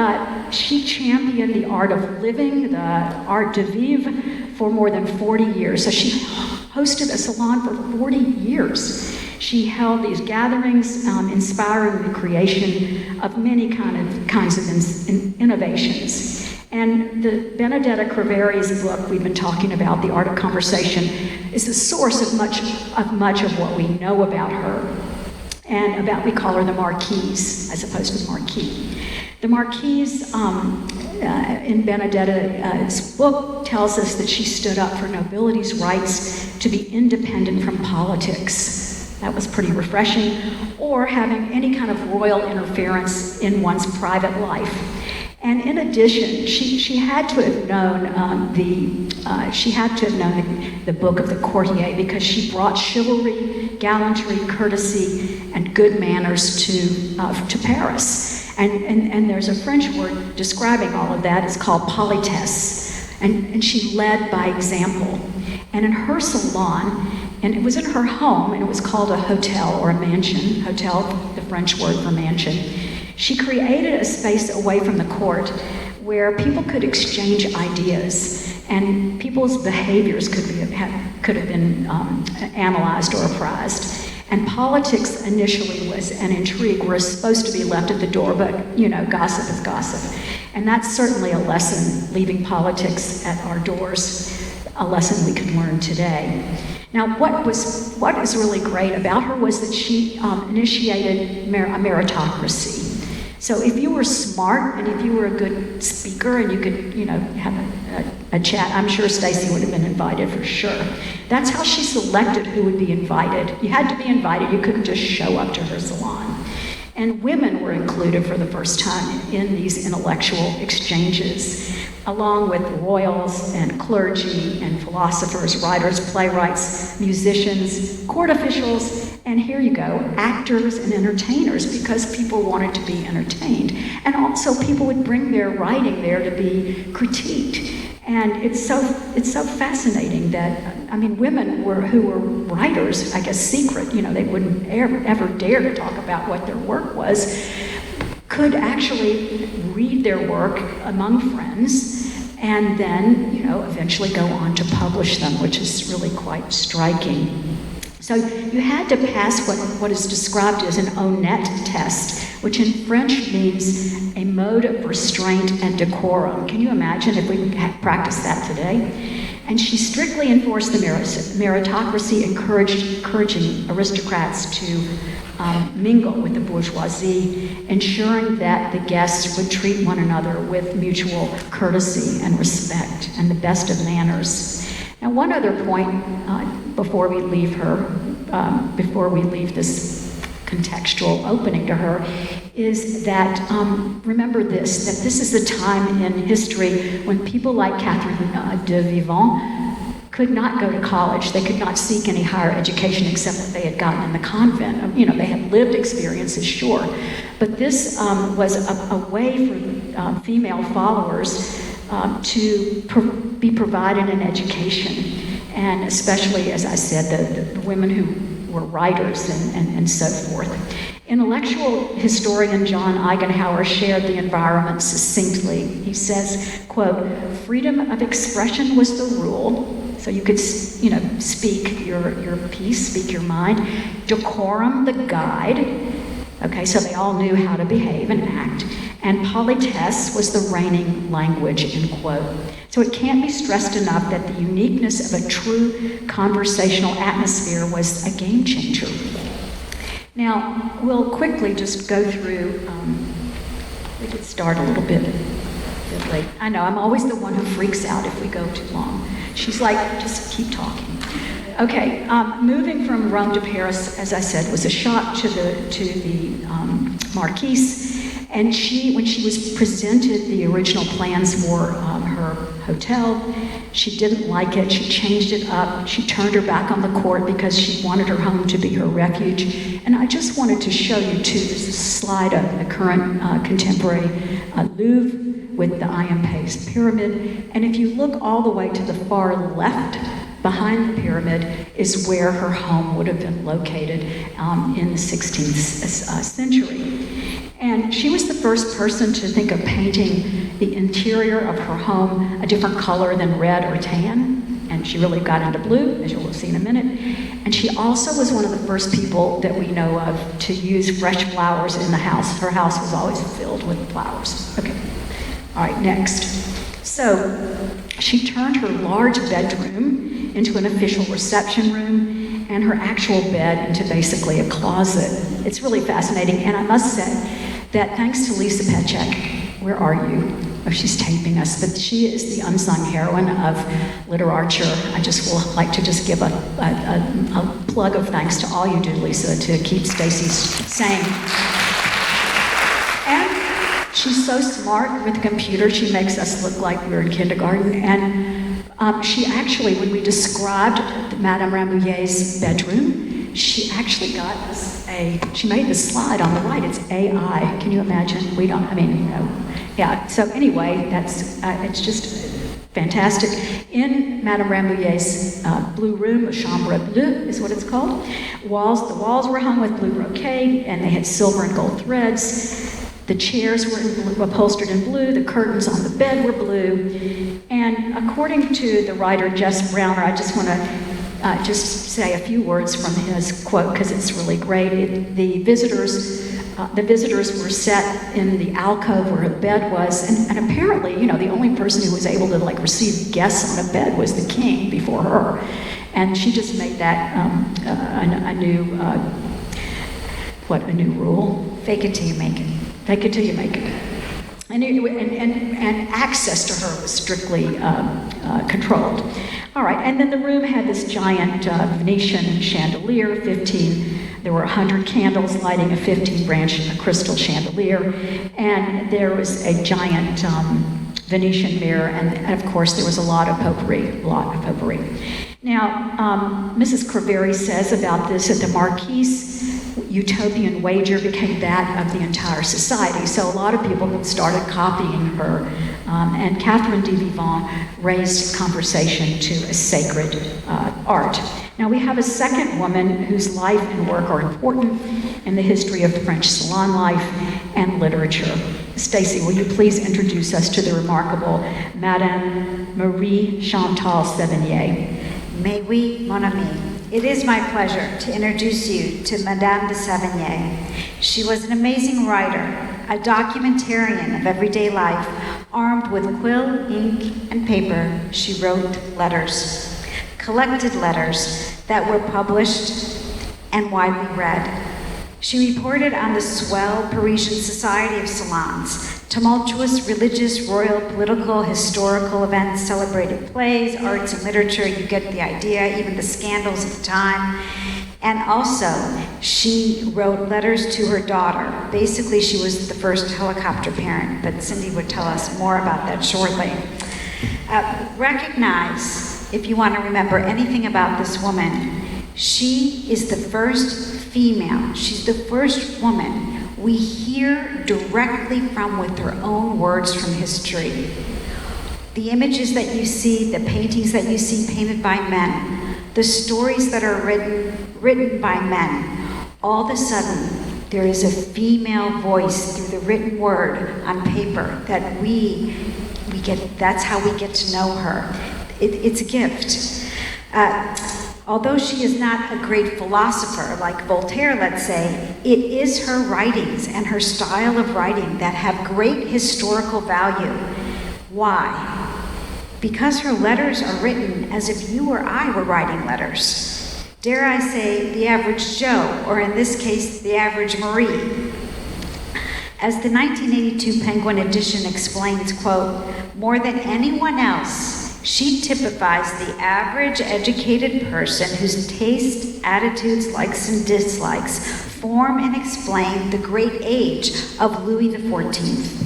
championed the art of living, the art de vivre, for more than 40 years. So she hosted a salon for 40 years. She held these gatherings, inspiring the creation of many kinds of innovations. And the Benedetta Creveri's book we've been talking about, The Art of Conversation, is the source of much of what we know about her. And we call her the Marquise, as opposed to the Marquis. The Marquise in Benedetta's book tells us that she stood up for nobility's rights to be independent from politics. That was pretty refreshing, or having any kind of royal interference in one's private life. And in addition, she had to have known the book of the courtier, because she brought chivalry, gallantry, courtesy, and good manners to Paris. And there's a French word describing all of that. It's called politesse. And she led by example. And in her salon, and it was in her home, and it was called a hotel or a mansion. Hotel, the French word for mansion. She created a space away from the court where people could exchange ideas, and people's behaviors could have been analyzed or apprised. And politics initially was an intrigue. We're supposed to be left at the door, but gossip is gossip. And that's certainly a lesson, leaving politics at our doors, a lesson we can learn today. Now, what is really great about her was that she initiated a meritocracy. So if you were smart and if you were a good speaker and you could, have a chat, I'm sure Stacey would have been invited for sure. That's how she selected who would be invited. You had to be invited. You couldn't just show up to her salon. And women were included for the first time in these intellectual exchanges, along with royals and clergy and philosophers, writers, playwrights, musicians, court officials, and here you go, actors and entertainers, because people wanted to be entertained. And also people would bring their writing there to be critiqued. And it's so fascinating that, women who were writers, I guess secret, they wouldn't ever dare to talk about what their work was, could actually read their work among friends and then, eventually go on to publish them, which is really quite striking. So you had to pass what is described as an honnête test, which in French means a mode of restraint and decorum. Can you imagine if we practiced that today? And she strictly enforced the meritocracy, encouraging aristocrats to mingle with the bourgeoisie, ensuring that the guests would treat one another with mutual courtesy and respect and the best of manners. Now, one other point before we leave this contextual opening to her, is that, remember this, that this is a time in history when people like Catherine de Vivant could not go to college. They could not seek any higher education except what they had gotten in the convent. You know, they had lived experiences, sure. But this was a way for female followers to be provided an education. And especially, as I said, the women who were writers and so forth. Intellectual historian John Eigenhauer shared the environment succinctly. He says, quote, "Freedom of expression was the rule." So you could, you know, speak your piece, speak your mind. Decorum, the guide. Okay, so they all knew how to behave and act. And politesse was the reigning language, end quote. So it can't be stressed enough that the uniqueness of a true conversational atmosphere was a game changer. Now, we'll quickly just go through, we did start a little bit late. I know, I'm always the one who freaks out if we go too long. She's like, just keep talking. Okay, moving from Rome to Paris, as I said, was a shock to the Marquise. And when she was presented the original plans for her hotel, she didn't like it. She changed it up. She turned her back on the court because she wanted her home to be her refuge. And I just wanted to show you, too, there's a slide of the current contemporary Louvre with the Iron Pace Pyramid. And if you look all the way to the far left, behind the pyramid is where her home would have been located in the 16th century. And she was the first person to think of painting the interior of her home a different color than red or tan. And she really got into blue, as you'll see in a minute. And she also was one of the first people that we know of to use fresh flowers in the house. Her house was always filled with flowers. Okay. All right, next. So she turned her large bedroom into an official reception room and her actual bed into basically a closet. It's really fascinating. And I must say that thanks to Lisa Petchak, where are you? Oh, she's taping us, but she is the unsung heroine of LiterARTure. I just will like to just give a plug of thanks to all you do, Lisa, to keep Stacey sane. And she's so smart with the computer, she makes us look like we're in kindergarten. And she actually, when we described Madame Rambouillet's bedroom, she actually got us she made the slide on the right, it's AI. Can you imagine? Yeah, so anyway, it's just fantastic. In Madame Rambouillet's blue room, a chambre bleue is what it's called, the walls were hung with blue brocade, and they had silver and gold threads. The chairs were upholstered in blue, the curtains on the bed were blue, and according to the writer Jess Browner, I just want to just say a few words from his quote because it's really great. The visitors were set in the alcove where her bed was, and apparently, the only person who was able to receive guests on a bed was the king before her, and she just made that a new rule. Fake it till you make it. Fake it till you make it. And access to her was strictly controlled. All right, and then the room had this giant Venetian chandelier, there were 100 candles lighting a 15-branch crystal chandelier, and there was a giant Venetian mirror, and of course there was a lot of potpourri. Now, Mrs. Craveri says about this that the Marquise utopian wager became that of the entire society. So a lot of people started copying her, and Catherine de Vivant raised conversation to a sacred art. Now we have a second woman whose life and work are important in the history of French salon life and literature. Stacey, will you please introduce us to the remarkable Madame Marie Chantal Sevigny? Mais oui, mon ami. It is my pleasure to introduce you to Madame de Sevigny. She was an amazing writer, a documentarian of everyday life. Armed with quill, ink, and paper, she wrote letters, collected letters that were published and widely read. She reported on the swell Parisian society of salons, tumultuous religious, royal, political, historical events, celebrated plays, arts and literature, you get the idea, even the scandals of the time. And also, she wrote letters to her daughter. Basically, she was the first helicopter parent, but Cindy would tell us more about that shortly. Recognize, if you want to remember anything about this woman, she is the first female, she's the first woman we hear directly from with her own words from history. The images that you see, the paintings that you see painted by men, the stories that are written by men, all of a sudden there is a female voice through the written word on paper that we get, that's how we get to know her. It's a gift. Although she is not a great philosopher like Voltaire, let's say, it is her writings and her style of writing that have great historical value. Why? Because her letters are written as if you or I were writing letters. Dare I say, the average Joe, or in this case, the average Marie. As the 1982 Penguin edition explains, quote, more than anyone else, she typifies the average educated person whose tastes, attitudes, likes, and dislikes form and explain the great age of Louis XIV.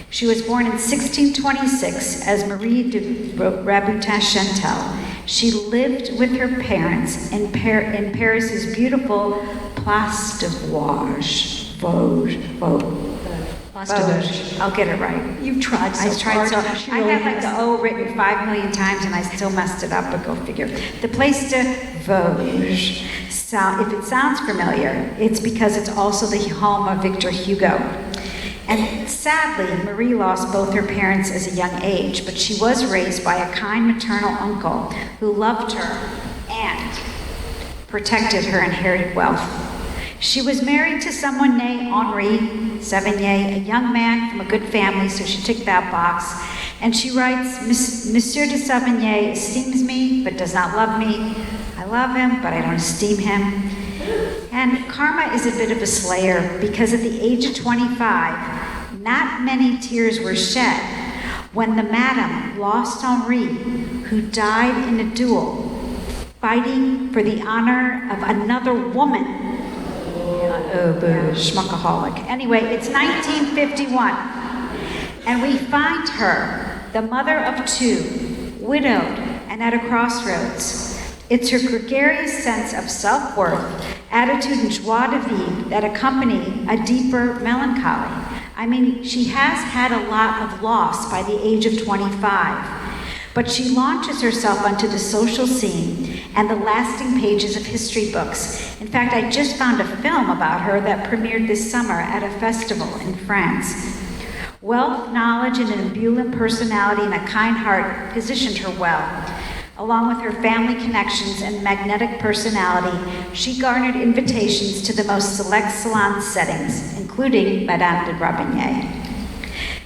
She was born in 1626 as Marie de Rabutin-Chantal. She lived with her parents in Paris's beautiful Place de Vosges. I'll get it right. You've tried so hard. I had like the O written 5 million times and I still messed it up, but go figure. The Place de Vosges. If it sounds familiar, it's because it's also the home of Victor Hugo. And sadly, Marie lost both her parents as a young age, but she was raised by a kind maternal uncle who loved her and protected her inherited wealth. She was married to someone named Henri Savigny, a young man from a good family, so she ticked that box. And she writes, Monsieur de Savigny esteems me, but does not love me. I love him, but I don't esteem him. And karma is a bit of a slayer, because at the age of 25, not many tears were shed when the madam lost Henri, who died in a duel, fighting for the honor of another woman. Schmuckaholic. Anyway, it's 1951, and we find her, the mother of two, widowed and at a crossroads. It's her gregarious sense of self-worth, attitude, and joie de vivre that accompany a deeper melancholy. I mean, she has had a lot of loss by the age of 25. But she launches herself onto the social scene and the lasting pages of history books. In fact, I just found a film about her that premiered this summer at a festival in France. Wealth, knowledge, and an ebullient personality and a kind heart positioned her well. Along with her family connections and magnetic personality, she garnered invitations to the most select salon settings, including Madame de Rabigny.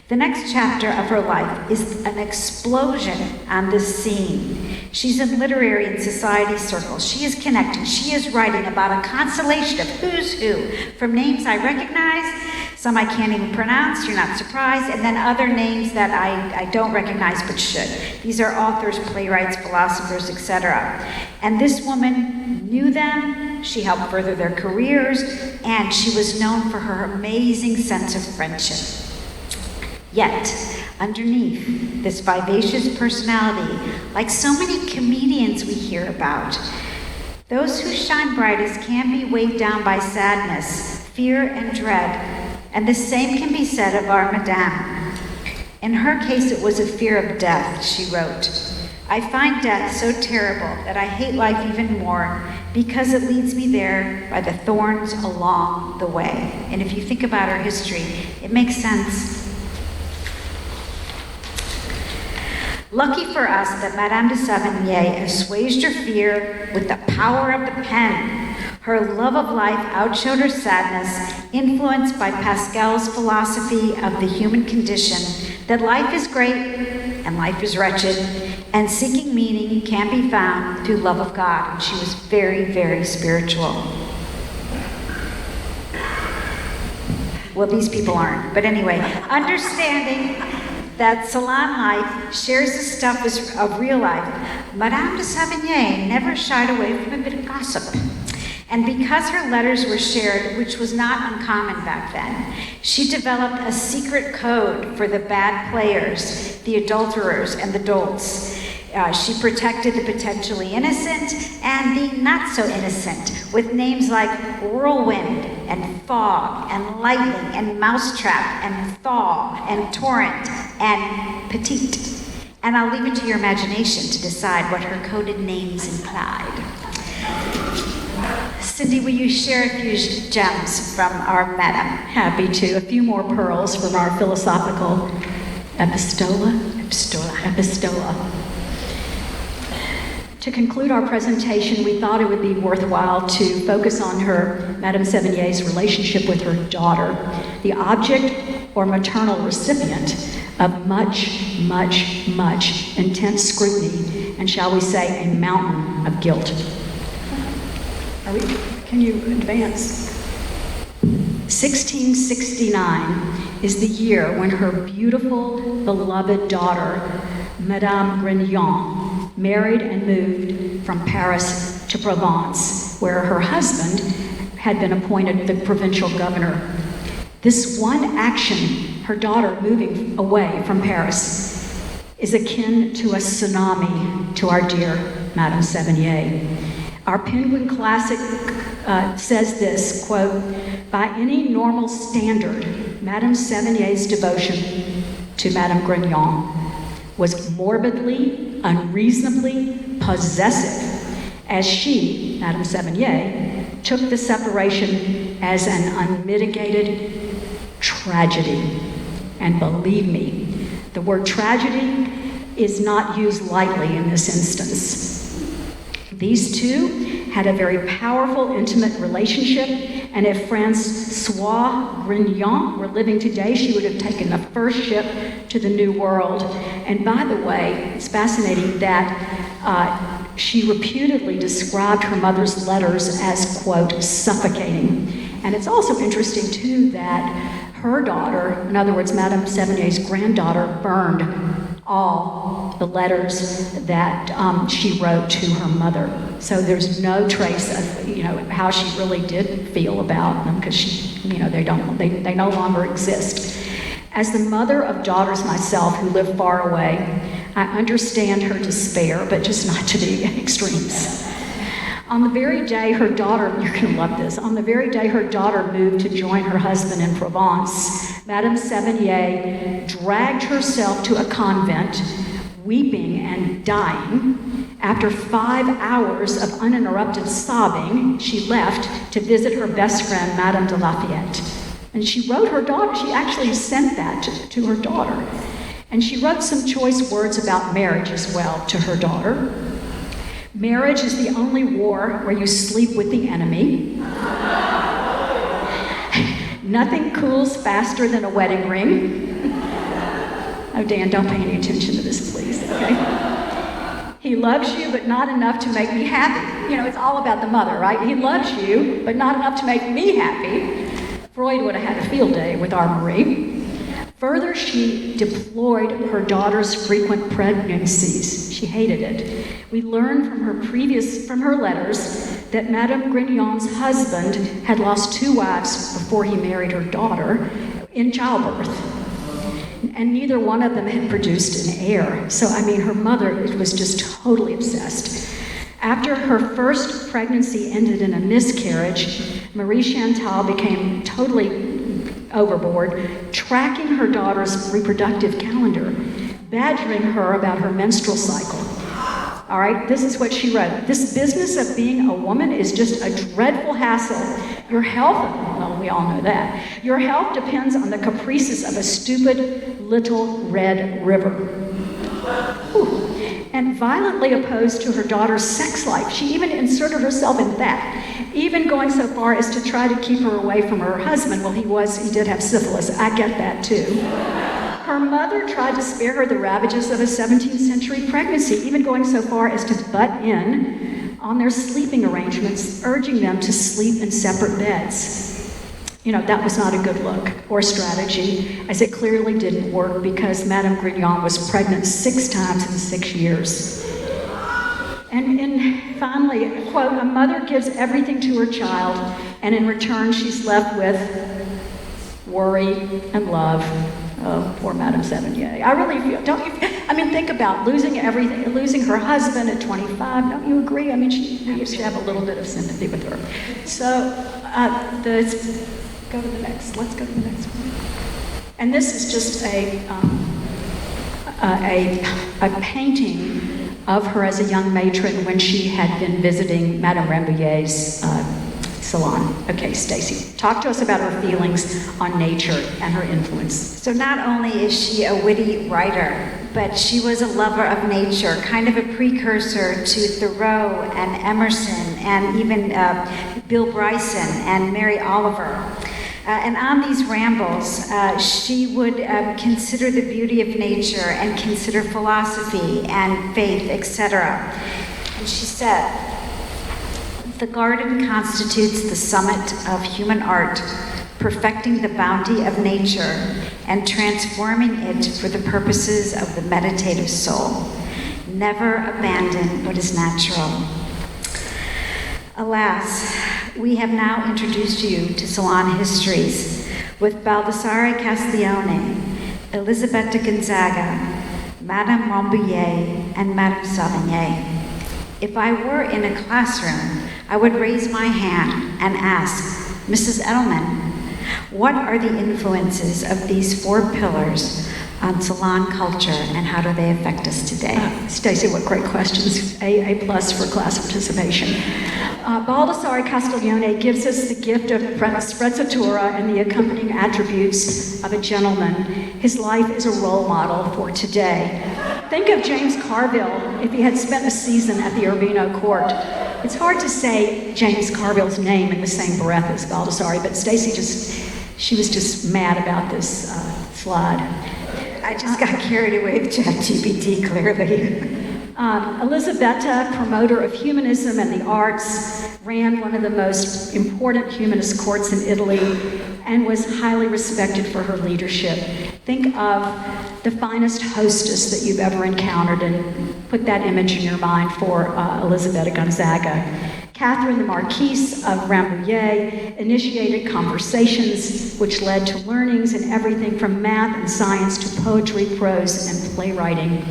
The next chapter of her life is an explosion on this scene. She's in literary and society circles. She is connecting. She is writing about a constellation of who's who, from names I recognize, some I can't even pronounce, you're not surprised, and then other names that I don't recognize but should. These are authors, playwrights, philosophers, etc. And this woman knew them, she helped further their careers, and she was known for her amazing sense of friendship. Yet, underneath this vivacious personality, like so many comedians we hear about, those who shine brightest can be weighed down by sadness, fear, and dread. And the same can be said of our Madame. In her case, it was a fear of death, she wrote. I find death so terrible that I hate life even more because it leads me there by the thorns along the way. And if you think about her history, it makes sense. Lucky for us that Madame de Savigny assuaged her fear with the power of the pen. Her love of life outshowed her sadness, influenced by Pascal's philosophy of the human condition, that life is great and life is wretched, and seeking meaning can be found through love of God. And she was very, very spiritual. Well, these people aren't. But anyway, understanding that salon life shares the stuff of real life, Madame de Savigny never shied away from a bit of gossip. And because her letters were shared, which was not uncommon back then, she developed a secret code for the bad players, the adulterers, and the dolts. She protected the potentially innocent and the not so innocent with names like whirlwind and fog and lightning and mousetrap and thaw and torrent and petite. And I'll leave it to your imagination to decide what her coded names implied. Cindy, will you share a few gems from our madam? Happy to. A few more pearls from our philosophical epistola. To conclude our presentation, we thought it would be worthwhile to focus on Madame Sevigny's relationship with her daughter, the object or maternal recipient of much, much, much intense scrutiny, and shall we say, a mountain of guilt. Can you advance? 1669 is the year when her beautiful, beloved daughter, Madame Grignon, married and moved from Paris to Provence, where her husband had been appointed the provincial governor. This one action, her daughter moving away from Paris, is akin to a tsunami to our dear Madame Sevigny. Our Penguin Classic says this, quote, "By any normal standard, Madame Sevigny's devotion to Madame Grignon was morbidly, unreasonably possessive, as she, Madame Sevigny, took the separation as an unmitigated tragedy." And believe me, the word tragedy is not used lightly in this instance. These two had a very powerful, intimate relationship, and if Francois Grignon were living today, she would have taken the first ship to the New World. And by the way, it's fascinating that she reputedly described her mother's letters as, quote, suffocating. And it's also interesting, too, that her daughter, in other words, Madame Sevigny's granddaughter, burned all the letters that she wrote to her mother. So there's no trace of, how she really did feel about them, because they no longer exist. As the mother of daughters myself who live far away, I understand her despair, but just not to the extremes. On the very day her daughter, you're going to love this, on the very day her daughter moved to join her husband in Provence, Madame Sevigny dragged herself to a convent, weeping and dying. After 5 hours of uninterrupted sobbing, she left to visit her best friend, Madame de Lafayette. And she wrote her daughter, she actually sent that to her daughter. And she wrote some choice words about marriage as well to her daughter. "Marriage is the only war where you sleep with the enemy. Nothing cools faster than a wedding ring." Oh, Dan, don't pay any attention to this, please, okay? "He loves you, but not enough to make me happy." It's all about the mother, right? He loves you, but not enough to make me happy. Freud would have had a field day with our Marie. Further, she deplored her daughter's frequent pregnancies. She hated it. We learn from her letters that Madame Grignon's husband had lost 2 wives before he married her daughter in childbirth. And neither one of them had produced an heir. So, her mother was just totally obsessed. After her first pregnancy ended in a miscarriage, Marie Chantal became totally overboard, tracking her daughter's reproductive calendar, badgering her about her menstrual cycle. All right, this is what she wrote. "This business of being a woman is just a dreadful hassle. Your health," well, we all know that, "your health depends on the caprices of a stupid little red river." Whew. And violently opposed to her daughter's sex life. She even inserted herself in that, even going so far as to try to keep her away from her husband. Well, he did have syphilis. I get that too. Her mother tried to spare her the ravages of a 17th century pregnancy, even going so far as to butt in on their sleeping arrangements, urging them to sleep in separate beds. That was not a good look or strategy, as it clearly didn't work because Madame Grignon was pregnant 6 times in 6 years. And finally, quote, a mother gives everything to her child, and in return she's left with worry and love. Oh, poor Madame Sevigny. I really feel, don't you, I mean, think about losing everything, losing her husband at 25. Don't you agree? I mean, we used to have a little bit of sympathy with her. So, go to the next, let's go to the next one. And this is just a painting of her as a young matron when she had been visiting Madame Rambouillet's salon. Okay, Stacey, talk to us about her feelings on nature and her influence. So not only is she a witty writer, but she was a lover of nature, kind of a precursor to Thoreau and Emerson and even Bill Bryson and Mary Oliver. And on these rambles, she would consider the beauty of nature and consider philosophy and faith, etc. And she said, "The garden constitutes the summit of human art, perfecting the bounty of nature and transforming it for the purposes of the meditative soul. Never abandon what is natural." Alas, we have now introduced you to Salon Histories with Baldassare Castiglione, Elisabetta Gonzaga, Madame Rambouillet, and Madame Savigny. If I were in a classroom, I would raise my hand and ask, Mrs. Edelman, what are the influences of these four pillars on salon culture and how do they affect us today? Stacey, what great questions. A plus for class participation. Baldassare Castiglione gives us the gift of sprezzatura and the accompanying attributes of a gentleman. His life is a role model for today. Think of James Carville if he had spent a season at the Urbino court. It's hard to say James Carville's name in the same breath as Baldassare, but Stacey she was just mad about this slide. I just got carried away with ChatGPT, clearly. Elisabetta, promoter of humanism and the arts, ran one of the most important humanist courts in Italy and was highly respected for her leadership. Think of the finest hostess that you've ever encountered and put that image in your mind for Elisabetta Gonzaga. Catherine, the Marquise of Rambouillet, initiated conversations which led to learnings in everything from math and science to poetry, prose, and playwriting.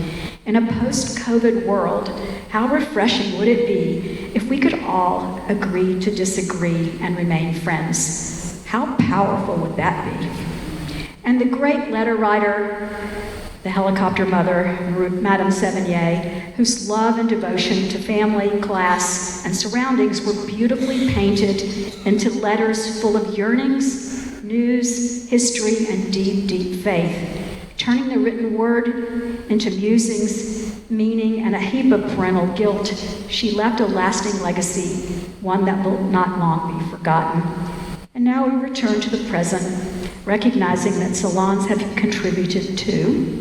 In a post-COVID world, how refreshing would it be if we could all agree to disagree and remain friends? How powerful would that be? And the great letter writer, the helicopter mother, Madame Sevigny, whose love and devotion to family, class, and surroundings were beautifully painted into letters full of yearnings, news, history, and deep, deep faith. Turning the written word into musings, meaning, and a heap of parental guilt, she left a lasting legacy, one that will not long be forgotten. And now we return to the present, recognizing that salons have contributed to.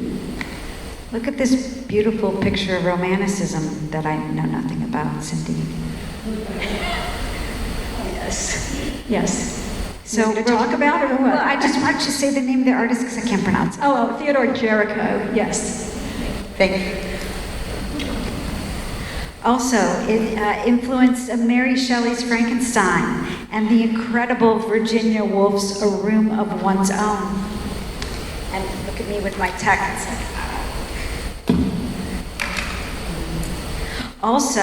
Look at this beautiful picture of romanticism that I know nothing about, Cindy. Yes. So to talk about it or what? Well, I just want you to say the name of the artist because I can't pronounce it. Oh, Theodore Jericho, yes. Thank you. Also, it influenced Mary Shelley's Frankenstein and the incredible Virginia Woolf's A Room of One's Own. And look at me with my text. Also,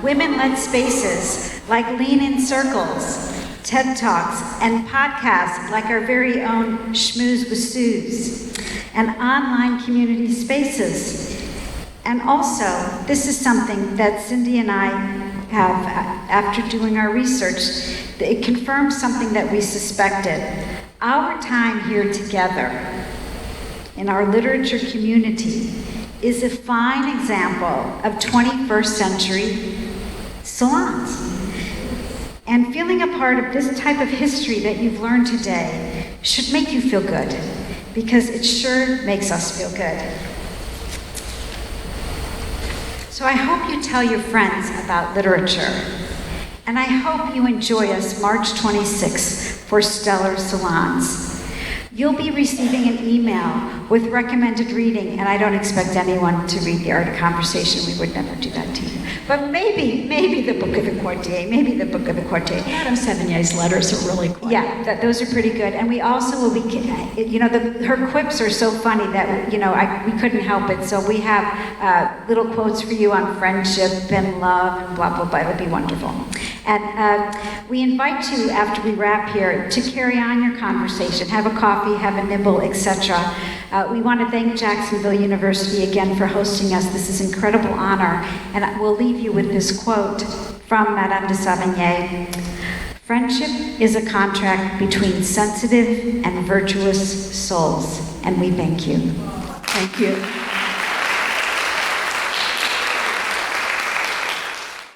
women-led spaces like Lean in Circles, TED Talks, and podcasts like our very own Schmooze with Suze, and online community spaces. And also, this is something that Cindy and I have, after doing our research, it confirms something that we suspected. Our time here together in our literature community is a fine example of 21st century salons. And feeling a part of this type of history that you've learned today should make you feel good, because it sure makes us feel good. So I hope you tell your friends about literature, and I hope you enjoy us March 26th for Stellar Salons. You'll be receiving an email with recommended reading, and I don't expect anyone to read The Art of Conversation. We would never do that to you. But maybe the Book of the Courtier, maybe the Book of the Courtier. Madame Sevigny's letters are really quite... Yeah, those are pretty good. And we also will be, her quips are so funny that, we couldn't help it. So we have little quotes for you on friendship and love and blah, blah, blah. It'll be wonderful. And we invite you, after we wrap here, to carry on your conversation. Have a coffee, have a nibble, etc. We want to thank Jacksonville University again for hosting us. This is an incredible honor. And we'll leave you with this quote from Madame de Savigny. Friendship is a contract between sensitive and virtuous souls. And we thank you. Thank you.